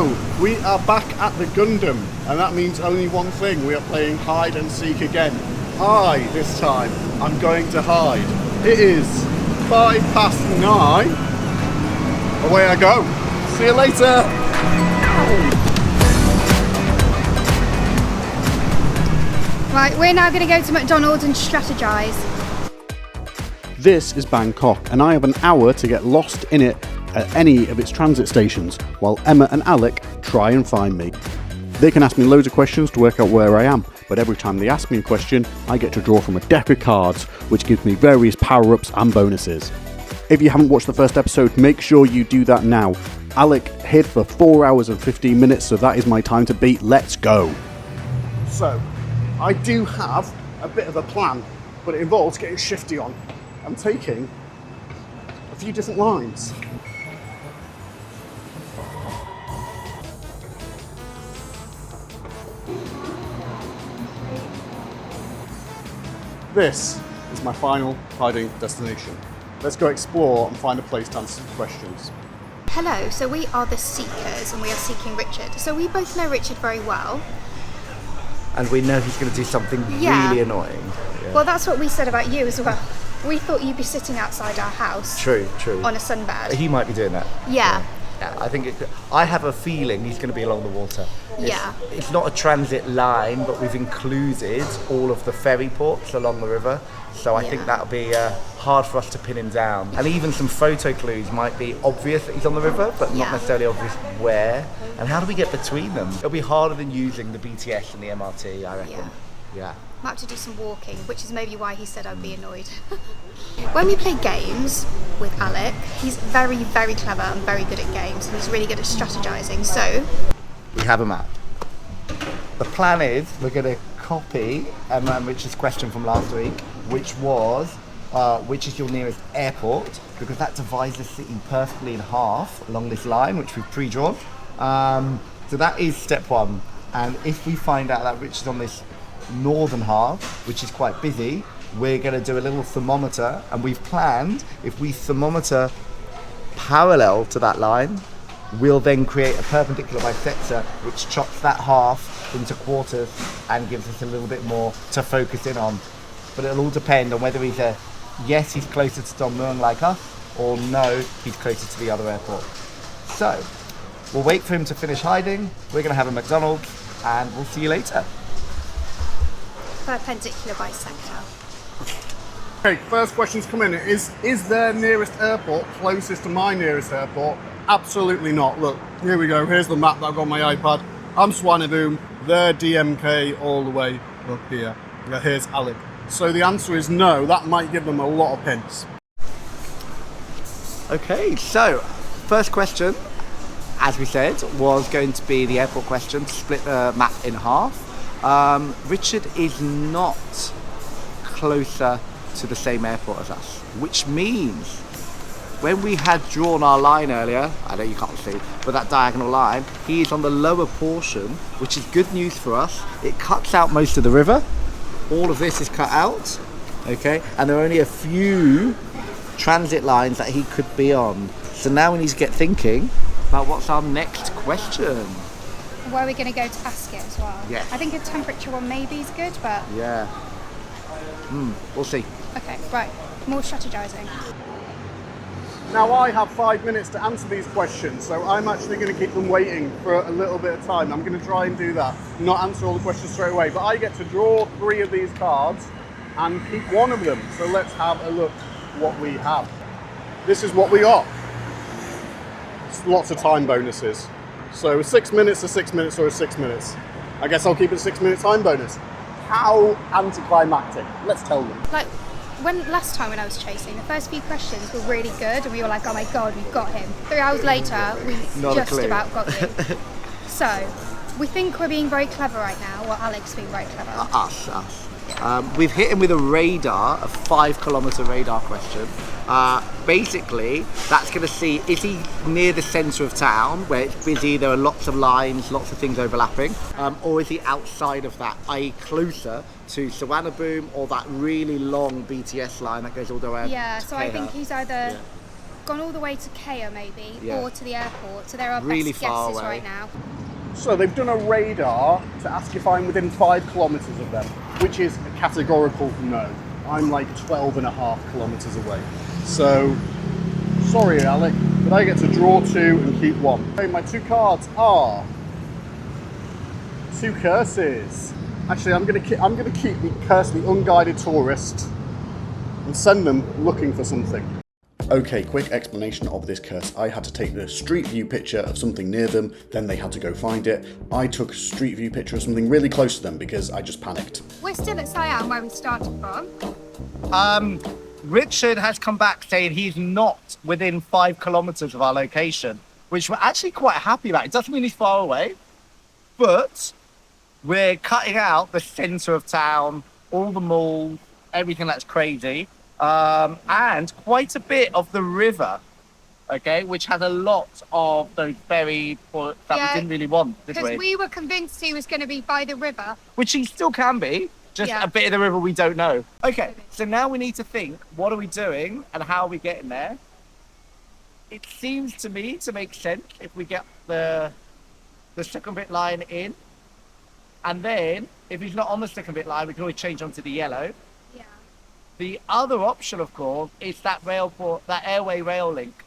So, we are back at the Gundam, and that means only one thing. We are playing hide and seek again. This time, I'm going to hide. It is 9:05. Away I go. See you later. Right, we're now going to go to McDonald's and strategise. This is Bangkok, and I have an hour to get lost in it at any of its transit stations, while Emma and Alec try and find me. They can ask me loads of questions to work out where I am, but every time they ask me a question, I get to draw from a deck of cards, which gives me various power-ups and bonuses. If you haven't watched the first episode, make sure you do that now. Alec hid for 4 hours and 15 minutes, so that is my time to beat. Let's go. So, I do have a bit of a plan, but it involves getting shifty on. I'm taking a few different lines. This is my final hiding destination. Let's go explore and find a place to answer some questions. Hello, so we are the Seekers and we are seeking Richard. So we both know Richard very well. And we know he's going to do something really annoying. Yeah. Well, that's what we said about you as well. We thought you'd be sitting outside our house. True. On a sunbed. He might be doing that. Yeah. I think I have a feeling he's going to be along the water. It's not a transit line, but we've included all of the ferry ports along the river. So I think that'll be hard for us to pin him down. And even some photo clues might be obvious that he's on the river, but not necessarily obvious where. And how do we get between them? It'll be harder than using the BTS and the MRT, I reckon. Yeah. Might have to do some walking, which is maybe why he said I'd be annoyed. When we play games with Alec, he's very, very clever and very good at games, and he's really good at strategizing. So we have a map. The plan is we're going to copy Richard's question from last week, which was which is your nearest airport, because that divides the city perfectly in half along this line, which we've pre-drawn. So that is step one. And if we find out that Richard's on this northern half, which is quite busy, we're going to do a little thermometer, and we've planned if we thermometer parallel to that line, we'll then create a perpendicular bisector which chops that half into quarters and gives us a little bit more to focus in on. But it'll all depend on whether he's he's closer to Don Mueang like us, or no, he's closer to the other airport. So we'll wait for him to finish hiding, we're going to have a McDonald's, and we'll see you later. perpendicular bisector. Okay, first question's come in. Is their nearest airport closest to my nearest airport? Absolutely not. Look, here we go. Here's the map that I've got on my iPad. I'm Swaneboom. They're DMK all the way up here. Here's Alec. So the answer is no. That might give them a lot of hints. Okay, so first question, as we said, was going to be the airport question to split the map in half. Richard is not closer to the same airport as us, which means when we had drawn our line earlier, I know you can't see, but that diagonal line, he is on the lower portion, which is good news for us. It cuts out most of the river. All of this is cut out, okay? And there are only a few transit lines that he could be on. So now we need to get thinking about what's our next question. Where are we going to go to ask it as well? Yeah. I think a temperature one maybe is good, but... Yeah. We'll see. Okay, right. More strategizing. Now I have 5 minutes to answer these questions, so I'm actually going to keep them waiting for a little bit of time. I'm going to try and do that, not answer all the questions straight away, but I get to draw 3 of these cards and keep one of them. So let's have a look what we have. This is what we got. It's lots of time bonuses. So 6 minutes, a 6 minutes, or a 6 minutes. I guess I'll keep it a 6 minute time bonus. How anticlimactic? Let's tell them. Like, last time when I was chasing, the first few questions were really good and we were like, oh my god, we've got him. 3 hours later, we just about got him. So, we think we're being very clever right now, or Alex being very clever. Us. We've hit him with a radar, a 5 kilometre radar question. Basically, that's going to see, is he near the centre of town where it's busy, there are lots of lines, lots of things overlapping, or is he outside of that, i.e. closer to Swaneboom or that really long BTS line that goes all the way around? Yeah, so I think he's either gone all the way to Kea maybe, Yeah. or to the airport. So they're our Really best far guesses away. right now. So they've done a radar to ask if I'm within 5 kilometres of them, which is a categorical no. I'm like 12.5 kilometres away. So, sorry Alec, but I get to draw 2 and keep 1. Okay, my 2 cards are 2 curses. Actually, I'm gonna keep the curse the unguided tourist and send them looking for something. Okay, quick explanation of this curse. I had to take the street view picture of something near them, then they had to go find it. I took a street view picture of something really close to them because I just panicked. We're still at Siam, where we started from. Richard has come back saying he's not within 5 kilometres of our location, which we're actually quite happy about. It doesn't mean he's far away, but we're cutting out the centre of town, all the malls, everything that's crazy, and quite a bit of the river, okay, which has a lot of those ferry ports that Yeah, we didn't really want, did Because we? we were convinced he was going to be by the river. Which he still can be, just Yeah. a bit of the river we don't know. Okay, so now we need to think, what are we doing and how are we getting there? It seems to me to make sense if we get the Sukhumvit line in, and then if he's not on the Sukhumvit line, we can always change onto the yellow. Yeah. The other option, of course, is that airway rail link.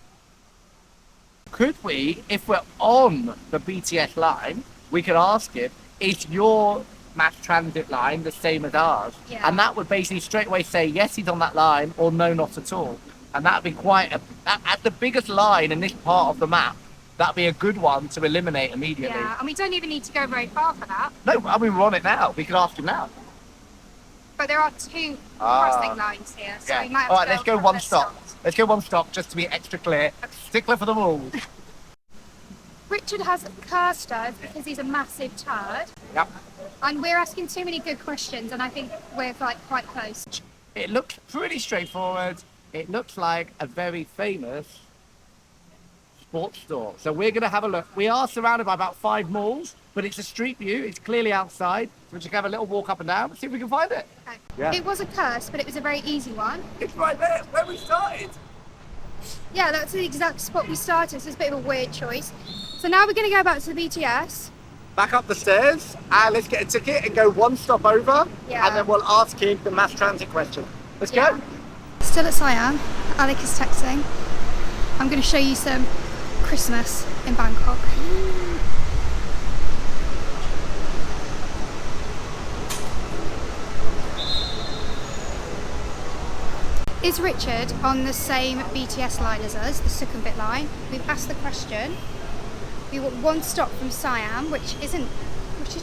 Could we, if we're on the BTS line, we could ask him, is your mass transit line the same as ours? Yeah. And that would basically straight away say, yes, he's on that line, or no, not at all. And that'd be at the biggest line in this part of the map, that'd be a good one to eliminate immediately. Yeah, and we don't even need to go very far for that. No, I mean, we're on it now. We could ask him now. But there are 2 crossing lines here, so we might have All right, to let's go a couple one of stop. stops. Let's go one stop just to be extra clear. Stickler for the rules. Richard has cursed us because he's a massive turd, Yep. and we're asking too many good questions, and I think we're like quite close. It looks pretty straightforward. It looks like a very famous sports store. So we're going to have a look. We are surrounded by about 5 malls, but it's a street view. It's clearly outside. So we're just going to have a little walk up and down and see if we can find it. Okay. Yeah. It was a curse, but it was a very easy one. It's right there, where we started. Yeah, that's the exact spot we started, so it's a bit of a weird choice. So now we're going to go back to the BTS. Back up the stairs, and let's get a ticket and go one stop over, Yeah. and then we'll ask him the mass transit question. Let's Yeah. go. Still at Siam. Alec is texting. I'm going to show you some Christmas in Bangkok. Is Richard on the same BTS line as us, the Sukhumvit line? We've asked the question. We want 1 stop from Siam, which is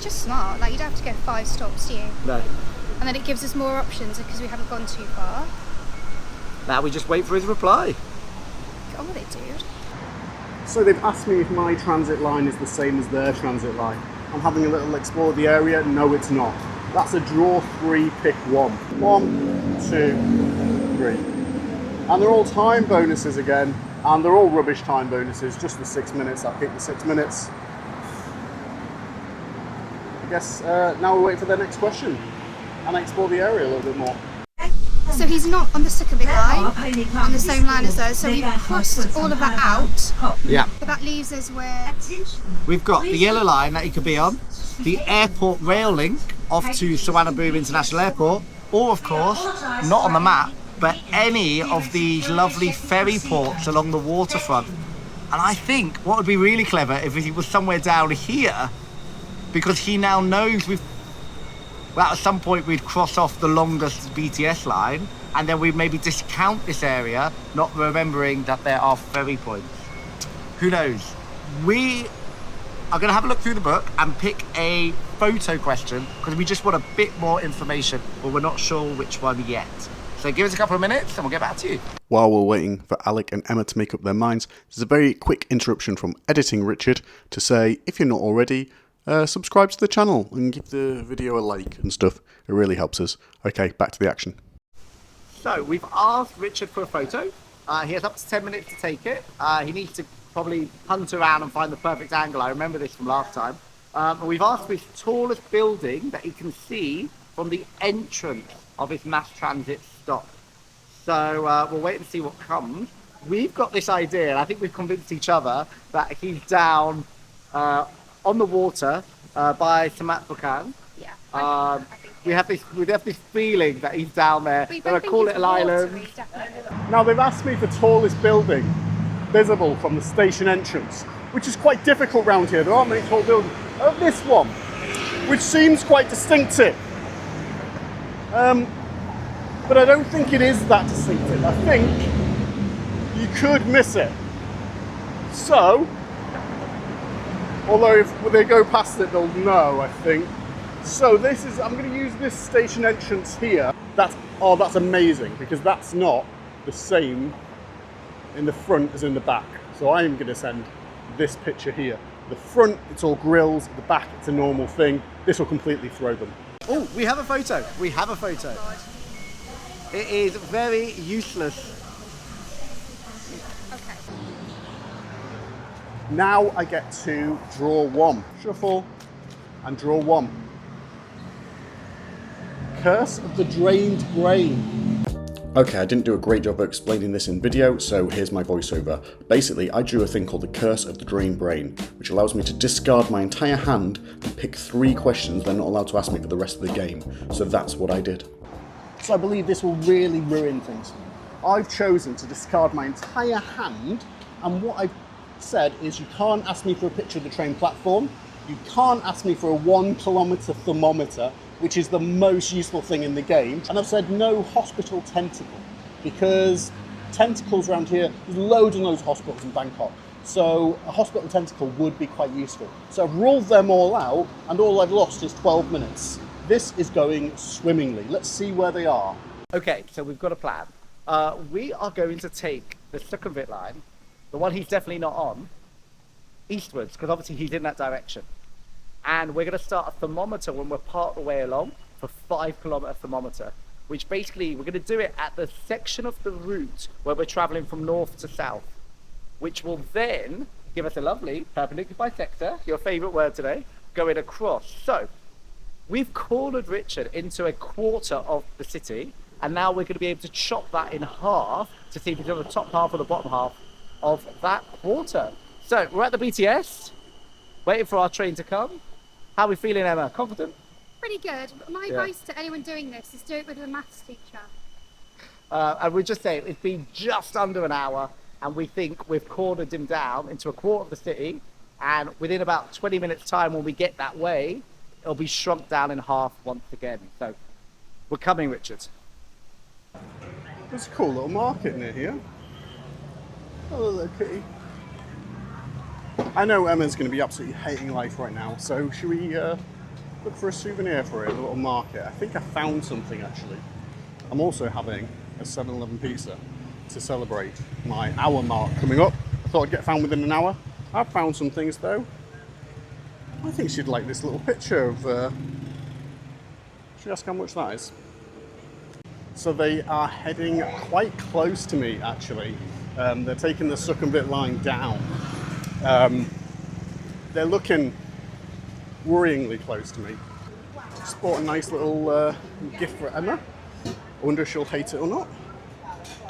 just smart. Like, you don't have to go 5 stops, do you? No. And then it gives us more options because we haven't gone too far. Now we just wait for his reply. Get on with it, dude. So they've asked me if my transit line is the same as their transit line. I'm having a little explore of the area. No, it's not. That's a draw 3, pick 1. 1, 2, 3. And they're all time bonuses again. And they're all rubbish time bonuses, just the 6 minutes. I picked the 6 minutes. I guess now we'll wait for their next question and explore the area a little bit more. So he's not on the Sukhumvit line, on the same line as us, so we've crossed all of that out. Yeah. But that leaves us with... We've got the yellow line that he could be on, the airport rail link off to Suvarnabhumi International Airport, or of course, not on the map, but any of these lovely ferry ports along the waterfront. And I think what would be really clever if he was somewhere down here, because he now knows at some point we'd cross off the longest BTS line, and then we'd maybe discount this area, not remembering that there are ferry points. Who knows? We are going to have a look through the book and pick a photo question, because we just want a bit more information, but we're not sure which one yet. So give us a couple of minutes and we'll get back to you. While we're waiting for Alec and Emma to make up their minds, there's a very quick interruption from Editing Richard to say, if you're not already, subscribe to the channel and give the video a like and stuff. It really helps us. Okay, back to the action. So we've asked Richard for a photo. He has up to 10 minutes to take it. He needs to probably hunt around and find the perfect angle. I remember this from last time. And we've asked for his tallest building that he can see from the entrance of his mass transit stop. So we'll wait and see what comes. we've got this idea, and I think we've convinced each other that he's down on the water by Samat Bukan. Yeah. I think We have this feeling that he's down there. we They're a both think cool it's little island. watery, definitely. Now they've asked me for tallest building visible from the station entrance, which is quite difficult round here. There aren't many tall buildings. This one, which seems quite distinctive. But I don't think it is that distinctive. I think you could miss it. So, although if they go past it, they'll know, I think. So this is, I'm going to use this station entrance here. That's amazing, because that's not the same in the front as in the back. So I'm going to send this picture here. The front, it's all grills. The back, it's a normal thing. This will completely throw them. Oh, we have a photo. We have a photo. It is very useless. Okay. Now I get to draw one. Shuffle and draw one. Curse of the Drained Brain. Okay, I didn't do a great job of explaining this in video, so here's my voiceover. Basically, I drew a thing called the Curse of the Drained Brain, which allows me to discard my entire hand and pick 3 questions they're not allowed to ask me for the rest of the game. So that's what I did. So I believe this will really ruin things. I've chosen to discard my entire hand, and what I've said is you can't ask me for a picture of the train platform, you can't ask me for a 1 kilometre thermometer, which is the most useful thing in the game. And I've said no hospital tentacle, because tentacles around here, there's loads and loads of hospitals in Bangkok. So a hospital tentacle would be quite useful. So I've ruled them all out, and all I've lost is 12 minutes. This is going swimmingly. Let's see where they are. Okay, so we've got a plan. We are going to take the Sukhumvit line, the one he's definitely not on, eastwards, because obviously he's in that direction. And we're going to start a thermometer when we're part of the way along, for 5 kilometre thermometer, which basically we're going to do it at the section of the route where we're travelling from north to south, which will then give us a lovely perpendicular bisector, your favourite word today, going across. So we've cornered Richard into a quarter of the city, and now we're going to be able to chop that in half to see if he's on the top half or the bottom half of that quarter. So we're at the BTS, waiting for our train to come. How are we feeling, Emma? Confident? Pretty good. My advice to anyone doing this is do it with a maths teacher. And we're just saying it's been just under an hour, and we think we've cornered him down into a quarter of the city, and within about 20 minutes time when we get that way, it'll be shrunk down in half once again. So we're coming, Richard. There's a cool little market near here. Oh, little kitty. I know Emma's going to be absolutely hating life right now, so should we look for a souvenir for it, a little market? I think I found something actually. I'm also having a 7-Eleven pizza to celebrate my hour mark coming up. I thought I'd get found within an hour. I've found some things though. I think she'd like this little picture of... should we ask how much that is? So they are heading quite close to me actually. They're taking the Sukhumvit line down. They're looking worryingly close to me. Just bought a nice little gift for Emma. I wonder if she'll hate it or not.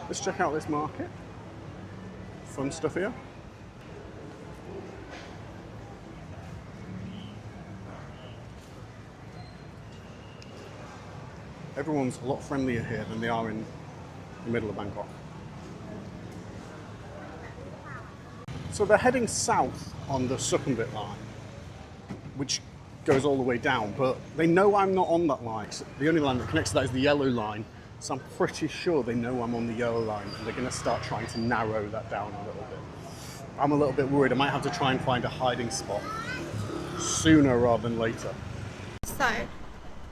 Let's check out this market. Fun stuff here. Everyone's a lot friendlier here than they are in the middle of Bangkok. So they're heading south on the Sukhumvit line, which goes all the way down, but they know I'm not on that line. The only line that connects to that is the yellow line, so I'm pretty sure they know I'm on the yellow line, and they're going to start trying to narrow that down a little bit. I'm a little bit worried. I might have to try and find a hiding spot sooner rather than later. So,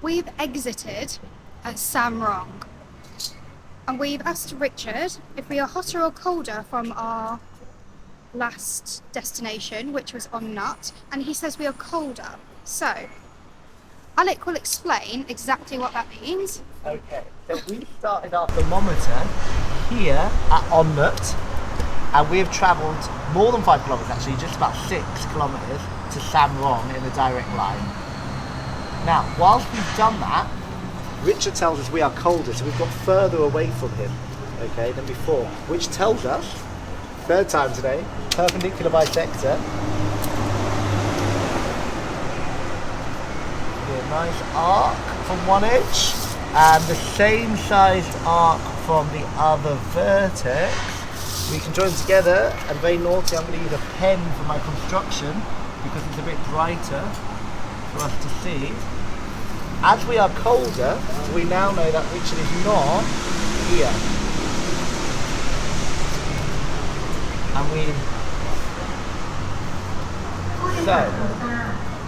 we've exited at Samrong, and we've asked Richard if we are hotter or colder from our last destination, which was on Nut, and he says we are colder. So, Alec will explain exactly what that means. Okay, so we started our thermometer here at Onnut, and we have travelled more than 5 kilometres actually, just about 6 kilometres to Samrong in a direct line. Now, whilst we've done that, Richard tells us we are colder, so we've got further away from him, okay, than before, which tells us Third time today. Perpendicular bisector. A nice arc from one edge and the same sized arc from the other vertex. We can join together, and very naughty, I'm going to use a pen for my construction because it's a bit brighter for us to see. As we are colder, we now know that Richard is not here. And so,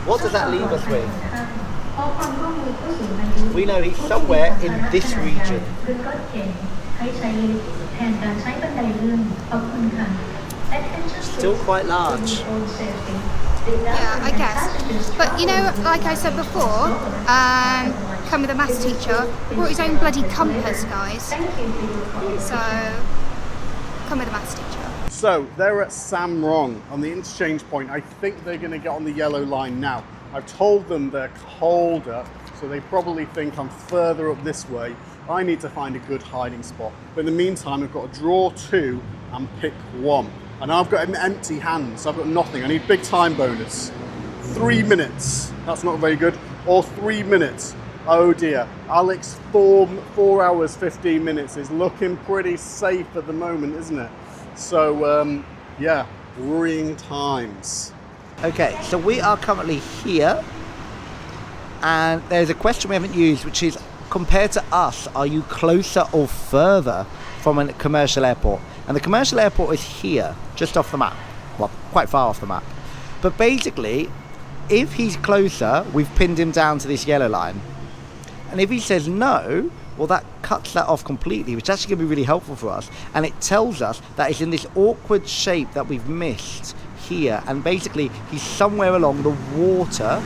what does that leave us with? We know he's somewhere in this region. Still quite large. Yeah, I guess. But you know, like I said before, come with a maths teacher, brought his own bloody compass, guys. So, come with a maths teacher. So they're at Samrong on the interchange point. I think they're going to get on the yellow line now. I've told them they're colder, so they probably think I'm further up this way. I need to find a good hiding spot. But in the meantime, I've got to draw 2 and pick 1. And I've got an empty hand, so I've got nothing. I need big time bonus. 3 minutes. That's not very good. Or 3 minutes. Oh dear. Alex, 4 hours, 15 minutes is looking pretty safe at the moment, isn't it? So, yeah, worrying times. Okay, so we are currently here, and there's a question we haven't used, which is, compared to us, are you closer or further from a commercial airport? And the commercial airport is here, just off the map. Well, quite far off the map. But basically, if he's closer, we've pinned him down to this yellow line. And if he says no, well, that cuts that off completely, which is actually going to be really helpful for us. And it tells us that it's in this awkward shape that we've missed here. And basically, he's somewhere along the water,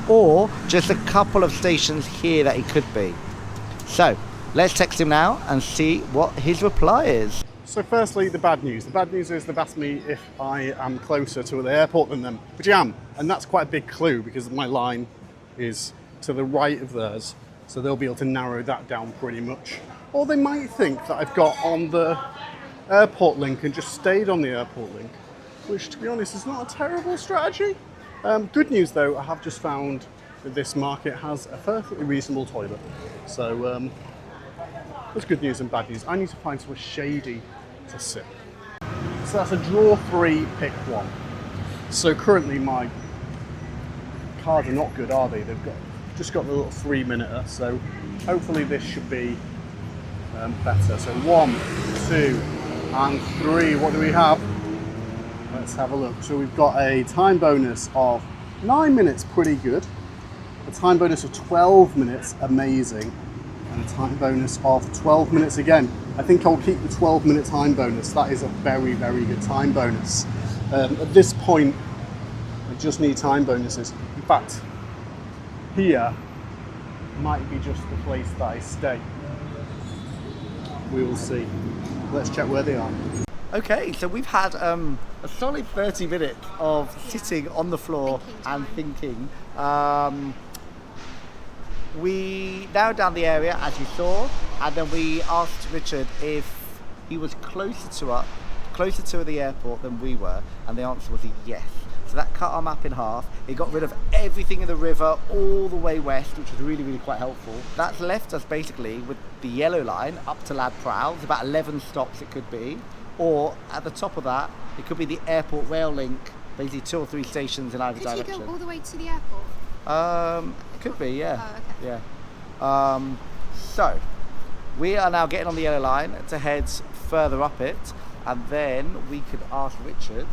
or just a couple of stations here that he could be. So, let's text him now and see what his reply is. So firstly, the bad news. The bad news is they've asked me if I am closer to the airport than them, which I am. And that's quite a big clue because my line is to the right of theirs. So they'll be able to narrow that down pretty much. Or they might think that I've got on the airport link and just stayed on the airport link, which to be honest is not a terrible strategy. Good news though, I have just found that this market has a perfectly reasonable toilet. So there's good news and bad news. I need to find somewhere shady to sit. So that's a draw 3, pick 1. So currently my cards are not good, are they? They've just got the little 3-minute, so hopefully this should be better. So 1, 2 and 3. What do we have? Let's have a look. So we've got a time bonus of 9 minutes, pretty good. A time bonus of 12 minutes, amazing. And a time bonus of 12 minutes again. I think I'll keep the 12-minute time bonus. That is a very, very good time bonus. At this point, I just need time bonuses. In fact, here might be just the place that I stay. We will see. Let's check where they are. Okay, so we've had a solid 30 minutes of sitting on the floor and thinking. We narrowed down the area, as you saw, and then we asked Richard if he was closer to the airport than we were, and the answer was a yes. So that cut our map in half. It got rid of everything in the river all the way west, which was really, really quite helpful. That's left us basically with the yellow line up to Lad Prow. It's about 11 stops it could be. Or at the top of that, it could be the airport rail link, basically 2 or 3 stations in either direction. Could you go all the way to the airport? It could be, yeah. Oh, okay. Yeah. So, we are now getting on the yellow line to head further up it, and then we could ask Richard,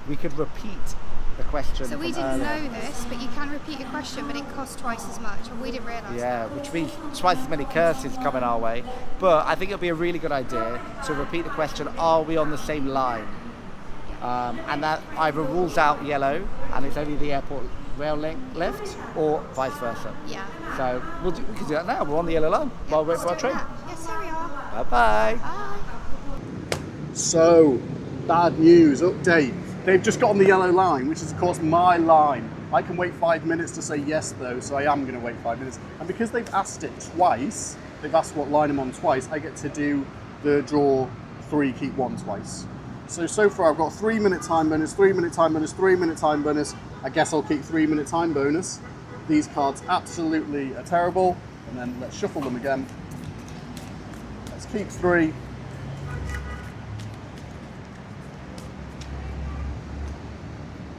we could repeat the question. So we didn't know this, but you can repeat a question, but it costs twice as much, and we didn't realise Yeah, that. which means twice as many curses coming our way. But I think it'll be a really good idea to repeat the question, are we on the same line? And that either rules out yellow, and it's only the airport rail link left, or vice versa. Yeah. So we can do that now. We're on the yellow line while we wait for our train. Yes, here we are. Bye-bye. Bye. So, bad news, update. They've just got on the yellow line, which is of course my line. I can wait 5 minutes to say yes though, so I am going to wait 5 minutes. And because they've asked it twice, they've asked what line I'm on twice, I get to do the draw 3, keep 1 twice. So far I've got 3 minute time bonus, 3 minute time bonus, 3 minute time bonus. I guess I'll keep 3 minute time bonus. These cards absolutely are terrible. And then let's shuffle them again. Let's keep 3.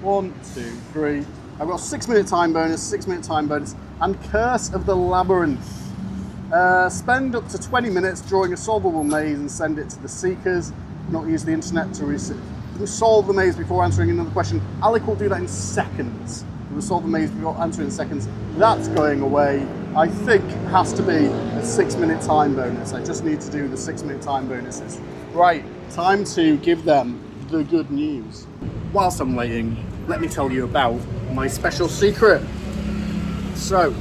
One, 2, 3. I've got 6 minute time bonus, 6 minute time bonus, and Curse of the Labyrinth. Spend up to 20 minutes drawing a solvable maze and send it to the seekers. Not use the internet to solve the maze before answering another question. Alec will do that in seconds. He will solve the maze before answering in seconds. That's going away. I think it has to be a 6 minute time bonus. I just need to do the 6 minute time bonuses. Right, time to give them the good news. Whilst I'm waiting, let me tell you about my special secret. So,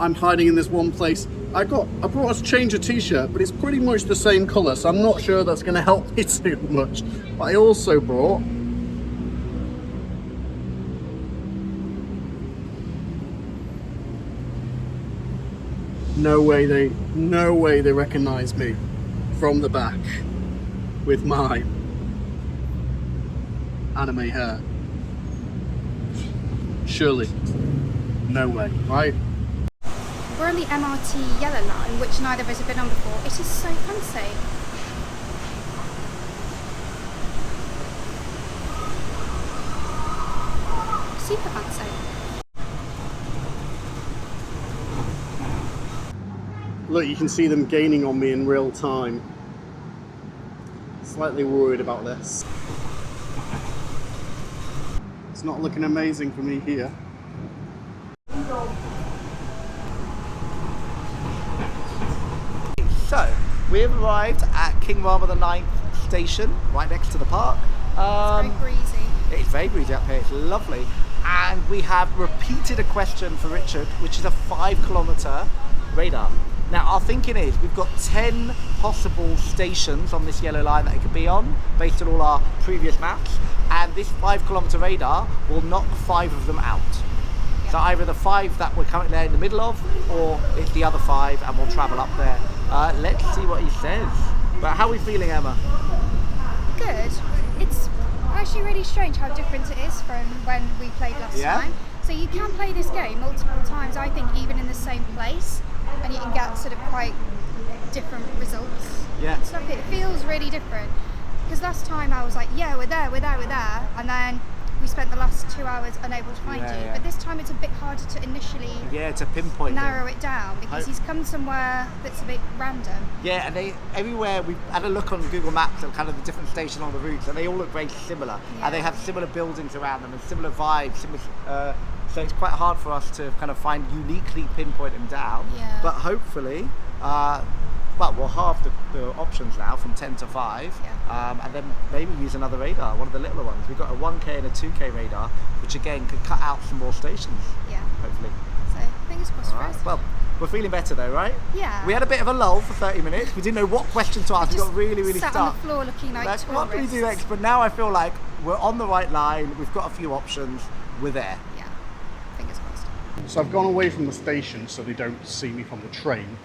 I'm hiding in this one place. I brought us change a t-shirt, but it's pretty much the same colour, so I'm not sure that's going to help me too much. But I also brought no way they recognise me from the back with my anime hair. Surely, no way, right? We're on the MRT yellow line, which neither of us have been on before. It is so fancy. Super fancy. Look, you can see them gaining on me in real time. Slightly worried about this. It's not looking amazing for me here. So, we've arrived at King Rama IX station, right next to the park. It's very breezy. It's very breezy up here, it's lovely. And we have repeated a question for Richard, which is a 5-kilometre radar. Now, our thinking is we've got 10 possible stations on this yellow line that it could be on, based on all our previous maps. And this 5-kilometre radar will knock 5 of them out. So either the 5 that we're currently there in the middle of, or it's the other 5 and we'll travel up there. Let's see what he says. But how are we feeling, Emma? Good. It's actually really strange how different it is from when we played last time. So you can play this game multiple times, I think, even in the same place, and you can get sort of quite different results. Yeah. Stuff. It feels really different. Because last time I was like, yeah, we're there, and then we spent the last 2 hours unable to find you. Yeah. But this time it's a bit harder to initially to pinpoint narrow it down, because he's come somewhere that's a bit random. Yeah, and everywhere we've had a look on Google Maps at kind of the different stations on the routes, and they all look very similar. Yeah. And they have similar buildings around them and similar vibes. So it's quite hard for us to kind of find uniquely pinpoint them down. Yeah. But hopefully, we'll halve the options now from 10 to 5, and then maybe use another radar, one of the littler ones. We've got a 1K and a 2K radar, which again could cut out some more stations. Yeah. Hopefully. So fingers crossed for us. Well, we're feeling better though, right? Yeah. We had a bit of a lull for 30 minutes. We didn't know what question to ask. We got really sat stuck. on the floor looking like tourists. What do we do next? But now I feel like we're on the right line. We've got a few options. We're there. Yeah. Fingers crossed. So I've gone away from the station so they don't see me from the train.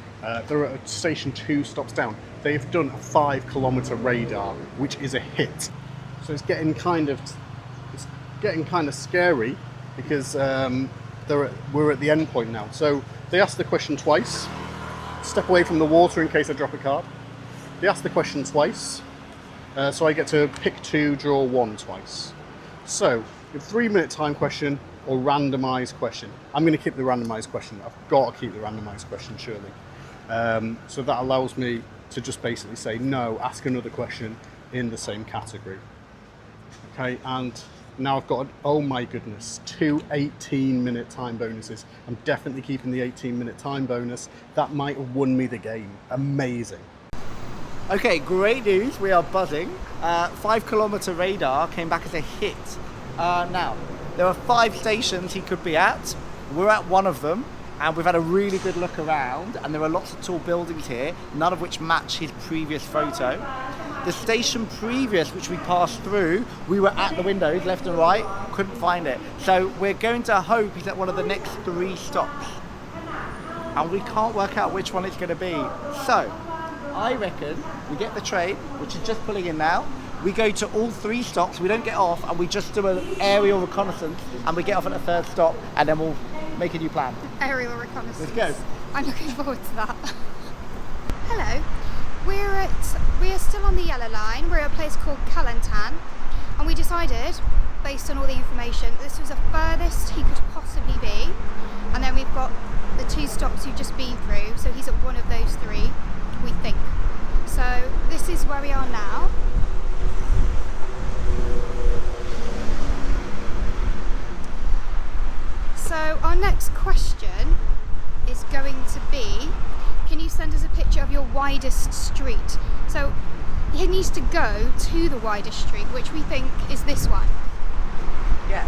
They're at station 2 stops down. They've done a 5-kilometre radar, which is a hit. So it's getting kind of scary, because we're at the end point now. So they asked the question twice. Step away from the water in case I drop a card. They asked the question twice, so I get to pick 2, draw 1 twice. So a 3-minute time question or randomised question. I'm going to keep the randomised question. I've got to keep the randomised question, surely. So that allows me to just basically say no, ask another question in the same category. Okay, and now I've got, oh my goodness, 2 18-minute time bonuses. I'm definitely keeping the 18-minute time bonus. That might have won me the game. Amazing. Okay, great news. We are buzzing. 5-kilometre radar came back as a hit. Now, there are 5 stations he could be at. We're at one of them. And we've had a really good look around, and there are lots of tall buildings here, none of which match his previous photo. The station previous, which we passed through, we were at the windows, left and right, couldn't find it. So we're going to hope he's at one of the next 3 stops. And we can't work out which one it's going to be. So, I reckon we get the train, which is just pulling in now. We go to all 3 stops, we don't get off, and we just do an aerial reconnaissance, and we get off at the 3rd stop, and then we'll make a new plan. Aerial reconnaissance. Let's go. I'm looking forward to that. Hello. We are still on the yellow line. We're at a place called Kelantan, and we decided, based on all the information, this was the furthest he could possibly be. And then we've got the 2 stops you've just been through, so he's at one of those 3, we think. So this is where we are now. So our next question is going to be, can you send us a picture of your widest street? So he needs to go to the widest street, which we think is this one. Yeah,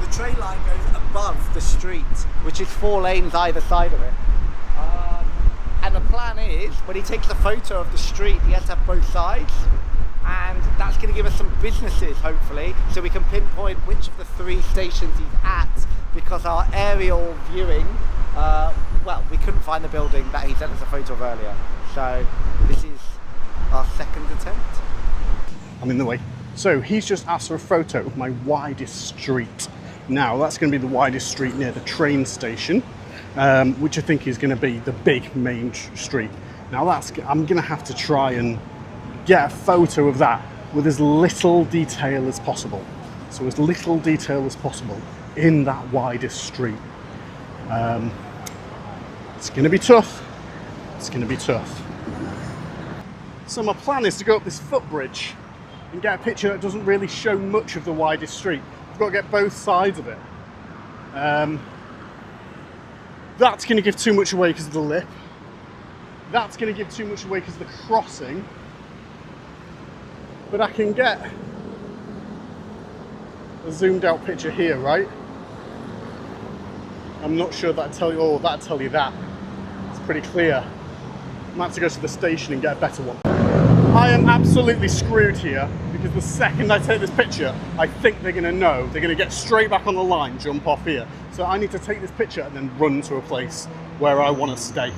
the train line goes above the street, which is 4 lanes either side of it. And the plan is, when he takes a photo of the street, he has to have both sides. And that's going to give us some businesses, hopefully, so we can pinpoint which of the 3 stations he's at, because our aerial viewing, well, we couldn't find the building that he sent us a photo of earlier. So this is our 2nd attempt. I'm in the way. So he's just asked for a photo of my widest street. Now that's going to be the widest street near the train station, which I think is going to be the big main street. Now I'm going to have to try and get a photo of that with as little detail as possible. So as little detail as possible in that widest street. It's going to be tough. It's going to be tough. So my plan is to go up this footbridge and get a picture that doesn't really show much of the widest street. I've got to get both sides of it. That's going to give too much away because of the lip. That's going to give too much away because of the crossing. But I can get a zoomed out picture here, right? I'm not sure that'll tell you, oh, that'll tell you that. It's pretty clear. I might have to go to the station and get a better one. I am absolutely screwed here because the second I take this picture, I think they're going to know. They're going to get straight back on the line, jump off here. So I need to take this picture and then run to a place where I want to stay.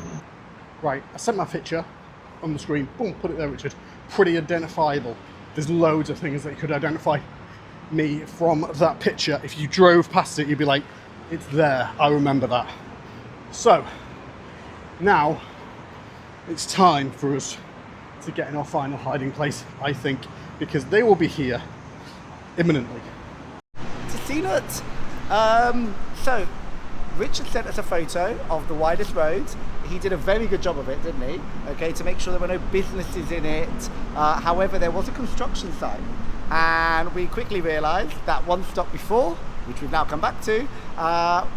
Right, I sent my picture on the screen. Boom, put it there, Richard. Pretty identifiable. There's loads of things that you could identify me from that picture. If you drove past it, you'd be like, it's there, I remember that. So, now, it's time for us to get in our final hiding place, I think, because they will be here imminently. Tatinut. So, Richard sent us a photo of the widest roads. He did a very good job of it, didn't he? Okay, to make sure there were no businesses in it. However, there was a construction site. And we quickly realised that one stop before, which we've now come back to,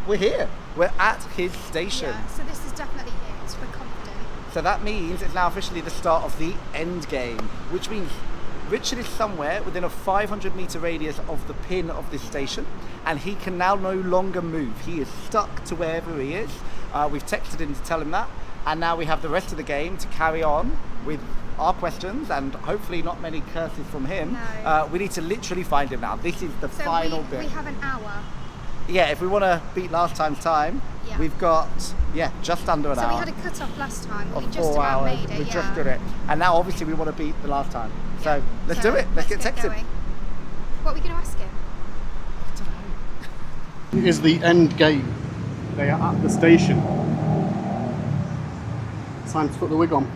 we're here. We're at his station. Yeah, so this is definitely it. We're confident. So that means it's now officially the start of the end game, which means Richard is somewhere within a 500-metre radius of the pin of this station, and he can now no longer move. He is stuck to wherever he is. We've texted him to tell him that, and now we have the rest of the game to carry on with our questions, and hopefully not many curses from him. No. We need to literally find him now. This is the final bit. We have an hour. Yeah, if we want to beat last time's time, Yeah. we've got, just under an hour. So we had a cut-off last time. We Of just 4 about hours. made it, We yeah. just did it. And now obviously we want to beat the last time. So let's do it. Let's get texted. going. What are we going to ask him? It is the end game. They are at the station. It's time to put the wig on.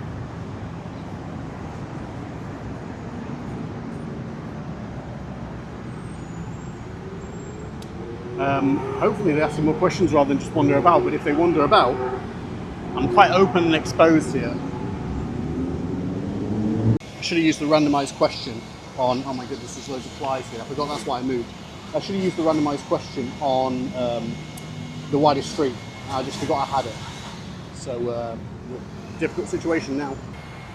Hopefully they ask some more questions rather than just wander about, but if they wander about, I'm quite open and exposed here. I should have used the randomised question on, oh my goodness, there's loads of flies here, I forgot that's why I moved. I should have used the randomised question on the widest street. I just forgot I had it. So, difficult situation now.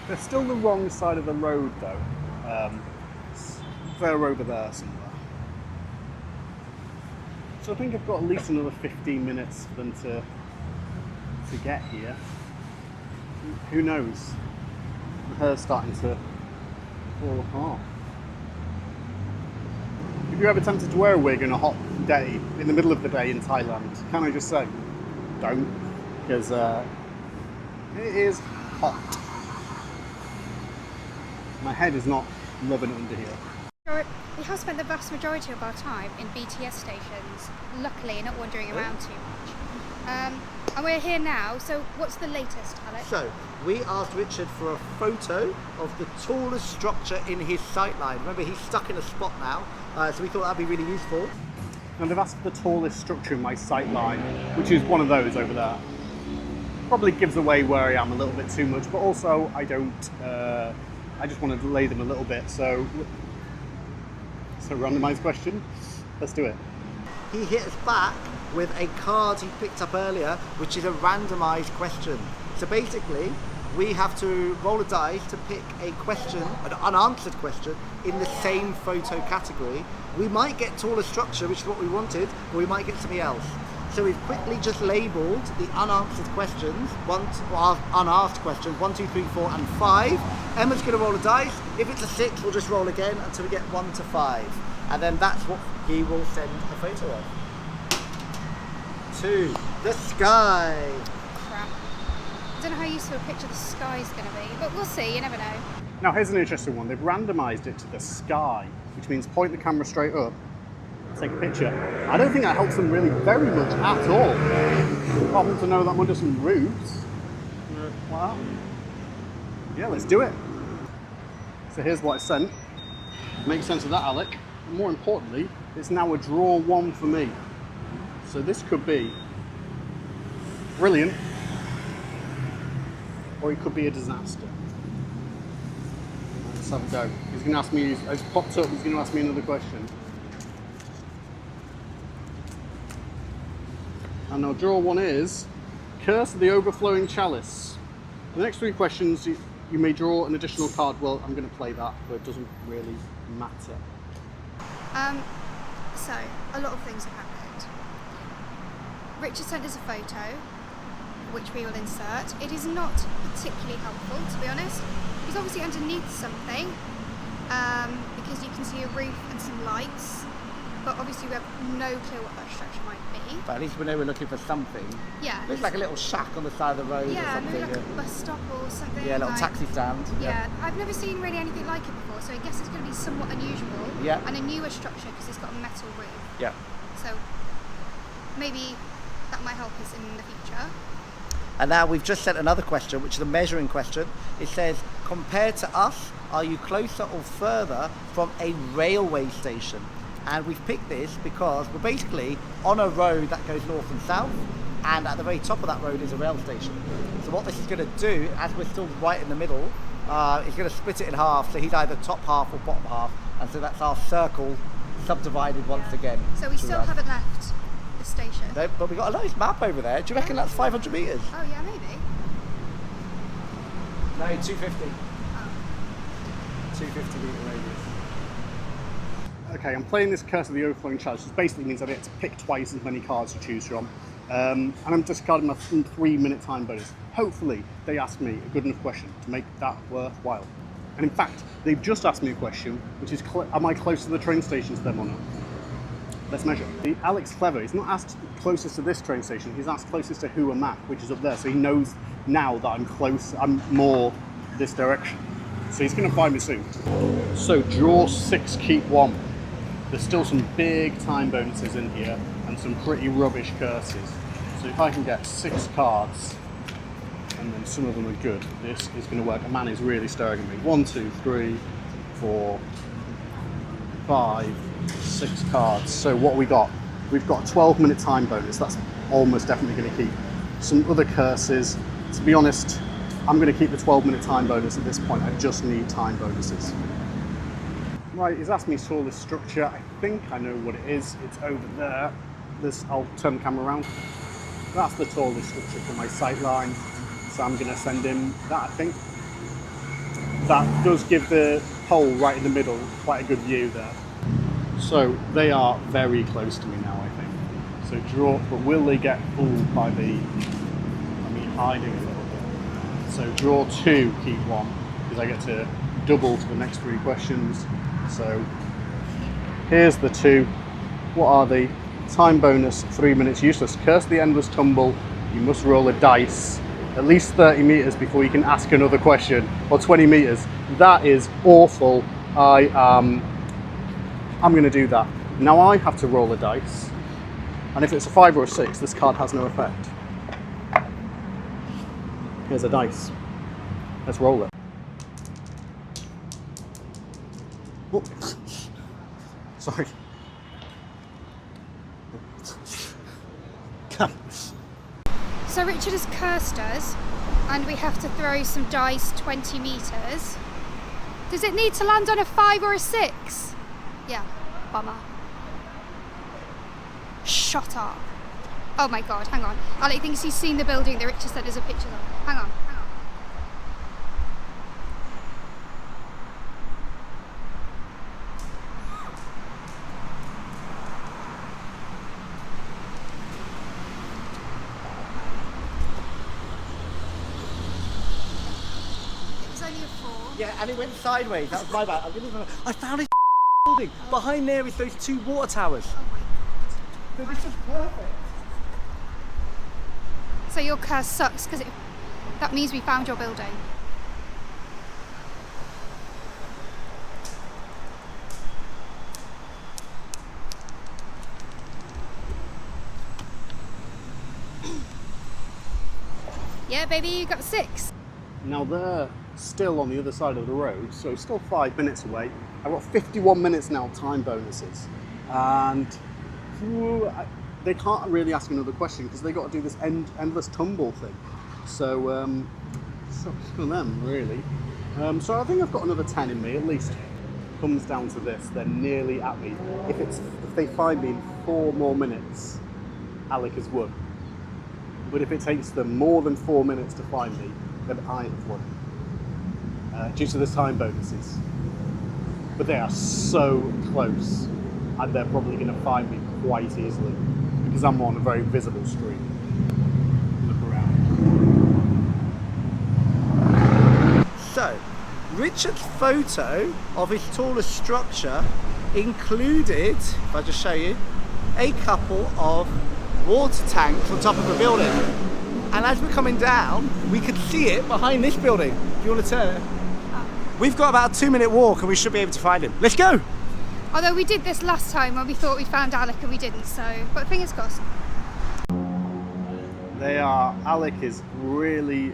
They're still the wrong side of the road though. They're over there somewhere. So I think I've got at least another 15 minutes for them to get here. Who knows? The hair's starting to fall apart. If you're ever tempted to wear a wig on a hot day, in the middle of the day in Thailand, can I just say, don't, because it is hot. My head is not loving it under here. We have spent the vast majority of our time in BTS stations, luckily not wandering around too much. And we're here now, so what's the latest, Alex? So, we asked Richard for a photo of the tallest structure in his sightline. Remember, he's stuck in a spot now, so we thought that'd be really useful. And they've asked for the tallest structure in my sight line, which is one of those over there. Probably gives away where I am a little bit too much, but also I don't, I just want to delay them a little bit, so randomised question, let's do it. He hit us back with a card he picked up earlier, which is a randomised question. So basically, we have to roll a dice to pick a question, an unanswered question, in the same photo category. We might get taller structure, which is what we wanted, or we might get something else. So we've quickly just labelled the unanswered questions, unasked questions, 1, 2, 3, 4, and 5. Emma's going to roll a dice. If it's a 6, we'll just roll again until we get 1 to 5. And then that's what he will send a photo of. To the sky. Crap. I don't know how useful a picture the sky's going to be, but we'll see, you never know. Now here's an interesting one. They've randomised it to the sky, which means point the camera straight up, take a picture. I don't think that helps them really very much at all. Apart from to know that I'm under some roofs. Wow. Yeah, let's do it. So here's what I sent. Make sense of that, Alec. And more importantly, it's now a draw 1 for me. So this could be brilliant, or it could be a disaster. Let's have a go. He's going to ask me, it's popped up, he's going to ask me another question. And our draw 1 is Curse of the Overflowing Chalice. The next 3 questions, you may draw an additional card. Well, I'm going to play that, but it doesn't really matter. So, a lot of things have happened. Richard sent us a photo, which we will insert. It is not particularly helpful, to be honest. He's obviously underneath something, because you can see a roof and some lights, but obviously we have no clue what that structure might be. But at least we know we're looking for something. Yeah. Looks like a little shack on the side of the road or Yeah, something. maybe like a bus stop or something. Yeah, a little like, taxi stand. Yeah, I've never seen really anything like it before, so I guess it's going to be somewhat unusual. Yeah. And a newer structure because it's got a metal roof. Yeah. So maybe that might help us in the future. And now we've just sent another question, which is a measuring question. It says, compared to us, are you closer or further from a railway station? And we've picked this because we're basically on a road that goes north and south, and at the very top of that road is a rail station. So what this is going to do, as we're still right in the middle, is going to split it in half. So he's either top half or bottom half, and so that's our circle subdivided once again. So we still haven't left the station. No, but we've got a nice map over there. Do you reckon that's 500 metres? Oh yeah, maybe. No, 250. Oh. 250 metre radius. Okay, I'm playing this Curse of the Overflowing Chalice, which basically means I get to pick twice as many cards to choose from. And I'm discarding my 3-minute time bonus. Hopefully, they ask me a good enough question to make that worthwhile. And in fact, they've just asked me a question, which is, am I close to the train station to them or not? Let's measure. Alex clever, he's not asked closest to this train station, he's asked closest to who am I, which is up there, so he knows now that I'm close, I'm more this direction. So he's going to find me soon. So draw 6, keep 1. There's still some big time bonuses in here and some pretty rubbish curses. So if I can get 6 cards, and then some of them are good, this is going to work. A man is really staring at me. 1, 2, 3, 4, 5, 6 cards. So what we got? We've got a 12-minute time bonus. That's almost definitely going to keep. Some other curses. To be honest, I'm going to keep the 12-minute time bonus at this point. I just need time bonuses. Right, he's asked me to saw this structure. I think I know what it is. It's over there. I'll turn the camera around. That's the tallest structure for my sight line. So I'm going to send him that, I think. That does give the pole right in the middle quite a good view there. So they are very close to me now, I think. So draw, but will they get fooled by the, hiding a little bit. So draw 2, keep 1, because I get to double to the next 3 questions. So here's the 2. What are they? Time bonus, 3 minutes, useless. Curse the endless tumble. You must roll a dice at least 30 meters before you can ask another question, or 20 meters That is awful. I'm going to do that. Now I have to roll a dice, and if it's a 5 or a 6, this card has no effect. Here's a dice. Let's roll it. Oh. Sorry. So Richard has cursed us, and we have to throw some dice 20 metres. Does it need to land on a 5 or a 6? Yeah, bummer. Shut up. Oh my god, hang on. Alec thinks he's seen the building that Richard said there's a picture of. Hang on, hang on. It was only a 4. Yeah, and it went sideways. That was my bad. I found a building. Behind there is those 2 water towers. Oh my god. So this is perfect. So your curse sucks because that means we found your building. Yeah, baby, you got 6. Now they're still on the other side of the road, so still 5 minutes away. I've got 51 minutes now time bonuses, and they can't really ask another question because they got to do this endless tumble thing. So, so for them really. So I think I've got another 10 in me at least. Comes down to this, they're nearly at me. If they find me in 4 more minutes, Alec has won. But if it takes them more than 4 minutes to find me, then I have won. Due to the time bonuses. But they are so close, and they're probably going to find me quite easily because I'm on a very visible street. Look around. So, Richard's photo of his tallest structure included, if I just show you, a couple of water tanks on top of a building. And as we're coming down, we could see it behind this building. If you want to turn it. We've got about a 2-minute walk and we should be able to find him. Let's go! Although we did this last time when we thought we found Alec and we didn't, so, but fingers crossed. Alec is really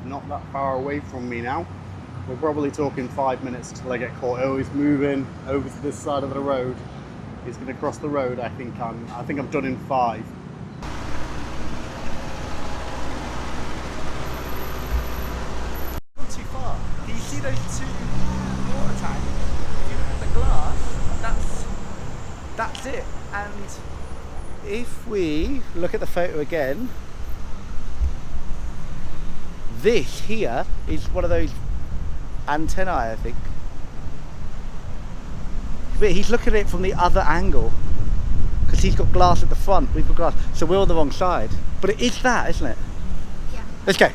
not that far away from me now. We're probably talking 5 minutes till I get caught. Oh, he's moving over to this side of the road. He's going to cross the road. I think I'm done in 5. Not too far. Can you see those 2 water tanks? If you look at the glass, that's it. And if we look at the photo again, this here is one of those antennae, I think. But he's looking at it from the other angle because he's got glass at the front, we've got glass, so we're on the wrong side. But it is that, isn't it? Yeah. Let's go.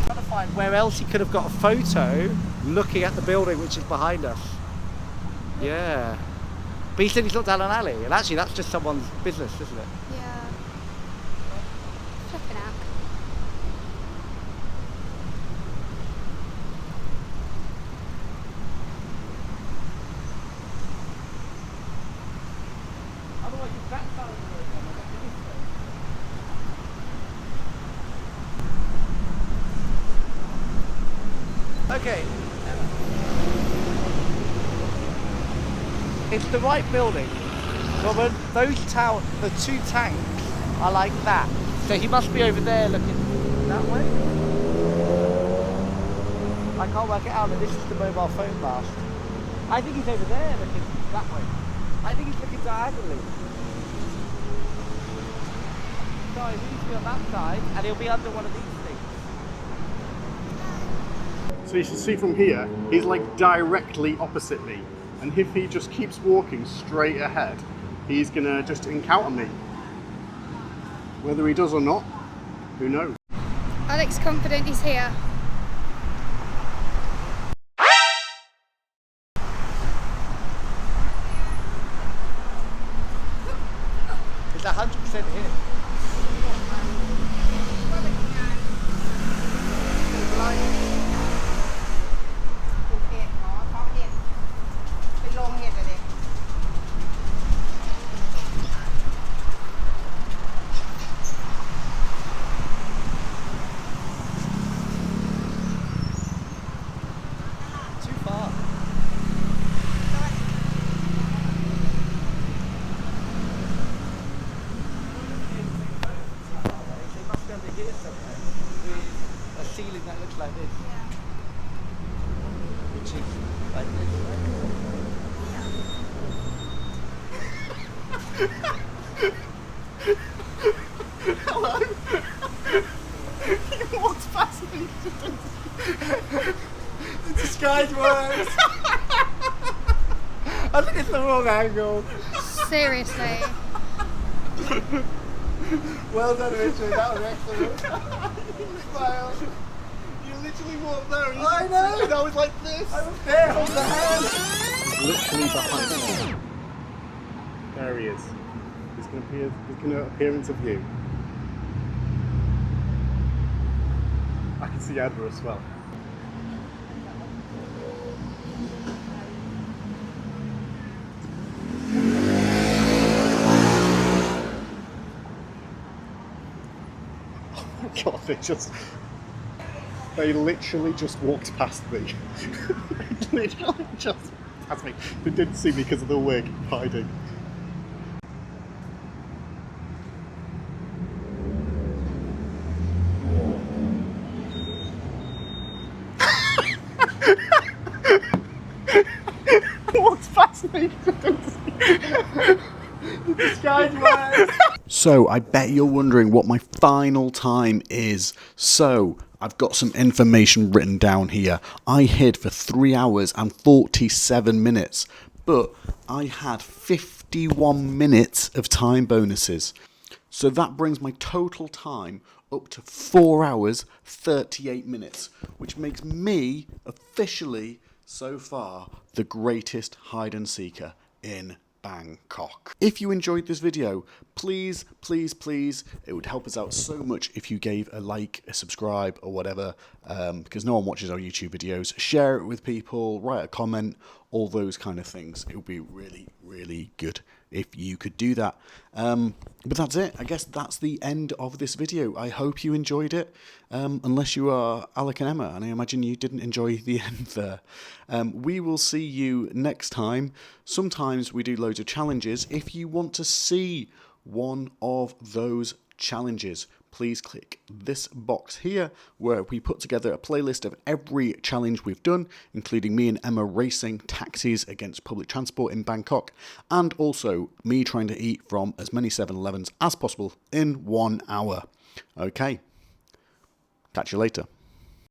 Trying to find where else he could have got a photo looking at the building which is behind us. Yeah. But he said he's not down an alley, and actually that's just someone's business, isn't it? Yeah. Flipping out. Otherwise it's that side of the road, then I've got this way. Okay. It's the right building. Robert, those the 2 tanks are like that. So he must be over there looking that way. I can't work it out, but this is the mobile phone mast. I think he's over there looking that way. I think he's looking diagonally. So he needs to be on that side, and he'll be under one of these things. So you should see from here, he's like directly opposite me. And if he just keeps walking straight ahead, he's gonna just encounter me. Whether he does or not, who knows? Alec's confident he's here. It's 100% here. think that looks like this. Which is like this. Hello. He walks past me. The disguise works. I think it's the wrong angle. Seriously. Well done, Richard. That was excellent. You smiled. You literally walked there. I know. And I was like this. I was there. Hold the hand. Literally behind me. There he is. He's going to appear into view. I can see Edward as well. Oh my god, they literally just walked past me. They literally just past me. They didn't see me because of the wig hiding. Walked past me. The disguise works. So, I bet you're wondering what my final time is. So, I've got some information written down here. I hid for 3 hours and 47 minutes, but I had 51 minutes of time bonuses. So that brings my total time up to 4 hours, 38 minutes, which makes me officially, so far, the greatest hide and seeker in Bangkok. If you enjoyed this video, please, please, please, it would help us out so much if you gave a like, a subscribe, or whatever, because no one watches our YouTube videos. Share it with people, write a comment, all those kind of things. It would be really, really good if you could do that. But that's it. I guess that's the end of this video. I hope you enjoyed it, unless you are Alec and Emma, and I imagine you didn't enjoy the end there. We will see you next time. Sometimes we do loads of challenges. If you want to see one of those challenges, please click this box here where we put together a playlist of every challenge we've done, including me and Emma racing taxis against public transport in Bangkok, and also me trying to eat from as many 7-Elevens as possible in 1 hour. Okay, catch you later.